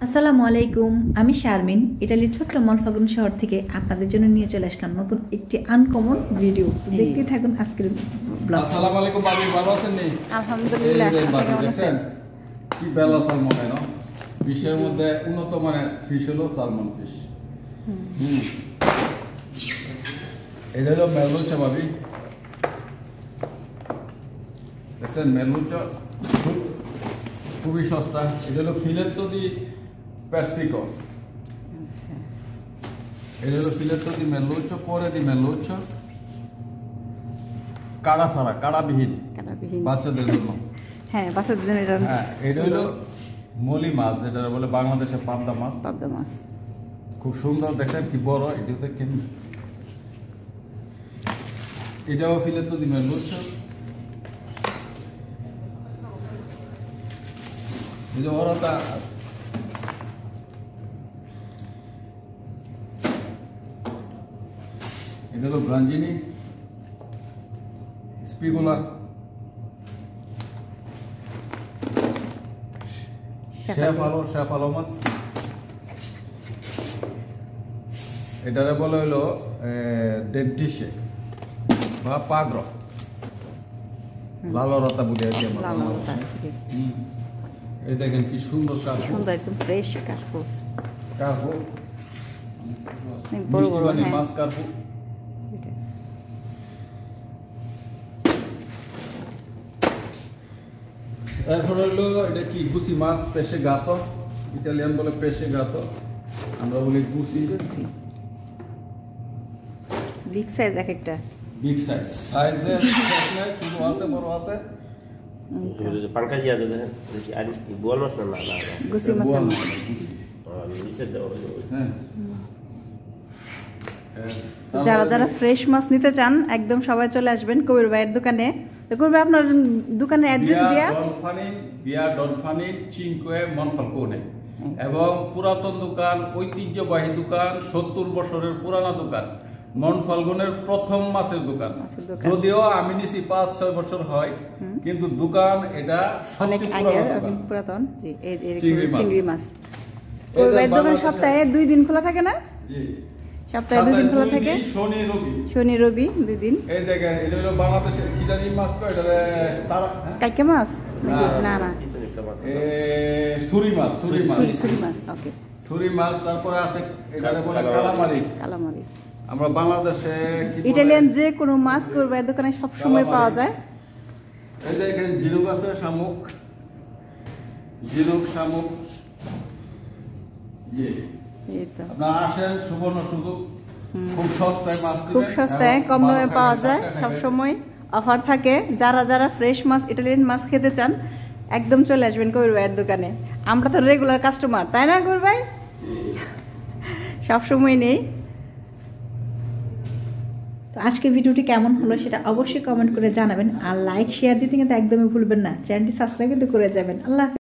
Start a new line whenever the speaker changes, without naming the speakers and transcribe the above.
আসসালামু আলাইকুম, আমি শারমিন ইটালির ছোট্ট মলফাগুন শহর থেকে আপনাদের জন্য নিয়ে চলে আসলাম নতুন একটি আনকমন ভিডিও। দেখতে থাকুন আজকের ব্লগ।
আসসালামু আলাইকুম ভাবি, ভালো আছেন নি?
আলহামদুলিল্লাহ।
এই ভাবি দেখছেন কি বেলা সালমন না ফিশের মধ্যে উন্নত মানের ফিশ হলো সালমন ফিশ। এটা হলো মেরলুচা ভাবি, দেখছেন মেরলুচা খুবই সস্তা। এটা হলো ফিলেতো দি পেরসিকো, এটা হলো ফিলেতো দি মেরলুচা, পরে দি মেরলুচা কাড়া ছাড়া, কাড়াবিহীন বাচ্চাদের জন্য।
হ্যাঁ, বাচ্চাদের জন্য এটা।
হ্যাঁ, এটা হলো মলি মাছ, যেটা বলে বাংলাদেশে পাবদা মাছ।
পাবদা মাছ
খুব সুন্দর, দেখেন কি বড়। এটাতে কেমন, এটাও ফিলেতো দি মেরলুচা। এই যে ওরাটা এটা হলো ব্রাঞ্জিনি, স্পিগুলা, শেফালো মাছ। এটারে বলে হলো ডেন্টিসে বা পাগ্র, লালরতা বলি আর কি আমরা। এই দেখেন কি সুন্দর কার্পো,
সুন্দর একদম ফ্রেশ কার্পো।
বড় বড় মাছ কার্পো। এরপর হলো এটা কি গুসি মাছ, পেশে গাতো, ইটালিয়ান বলে পেশে গাতো, আমরা বলি গুসি।
বিগ সাইজ, এক একটা
বিগ সাইজ। সাইজে ছোট আছে, বড় আছে।
Pancaglia dove buono sono là.
গুসি মাছ। যারা যারা ফ্রেশ মাছ নিতে চান একদম সবাই চলে আসবেন কবির ভাইয়ের দোকানে। তো কবির ভাই, আপনার দোকানের অ্যাড্রেস দিয়া।
বিয়া ডলফানি চিনকুয়ে মনফালকোনে, এবং পুরাতন দোকান, ঐতিহ্যবাহী দোকান, 70 বছরের পুরানা দোকান, মনফালগুনের প্রথম মাছের দোকান। যদিও আমি নিছি 5-6 বছর হয়, কিন্তু দোকান এটা
অনেক পুরাতন। জি, এই চিংড়ি মাছ। কবির ভাইয়ের দোকান সপ্তাহে 2 দিন খোলা থাকে না? জি, সপ্তাহে 2 দিন খোলা থাকে, শনি রবি 2 দিন।
এই দেখেন, এটা হলো বাংলাদেশের কি জানি মাছ কয়, এটা তারা
কাইকা মাছ না না
সুরি মাছ।
ওকে,
সুরি মাছ। তারপরে আছে এটারে বলে কালামারি। আমরা বাংলাদেশে
ইটালিয়ান যে কোনো মাছ করবে দোকানে সব সময় পাওয়া যায়।
এই দেখেন ঝিনুক আছে, শামুক, শামুক। জি, আপনারা আসেন, সুবর্ণ সুযোগ। খুব সস্তায় মাছ,
খুব সস্তায় কম দামে পাওয়া যায়, সব সময় অফার থাকে। যারা যারা ফ্রেশ মাছ, ইটালিয়ান মাছ খেতে চান একদম চলে আসবেন কবির ভাইয়ের দোকানে। আমরা তো রেগুলার কাস্টমার, তাই না কবির ভাই? সব সময় নেই। তো আজকে ভিডিওটি কেমন হলো সেটা অবশ্যই কমেন্ট করে জানাবেন, আর লাইক শেয়ার দিতে কিন্তু একদমই ভুলবেন না। চ্যানেলটি সাবস্ক্রাইব কিন্তু করে যাবেন। আল্লাহ।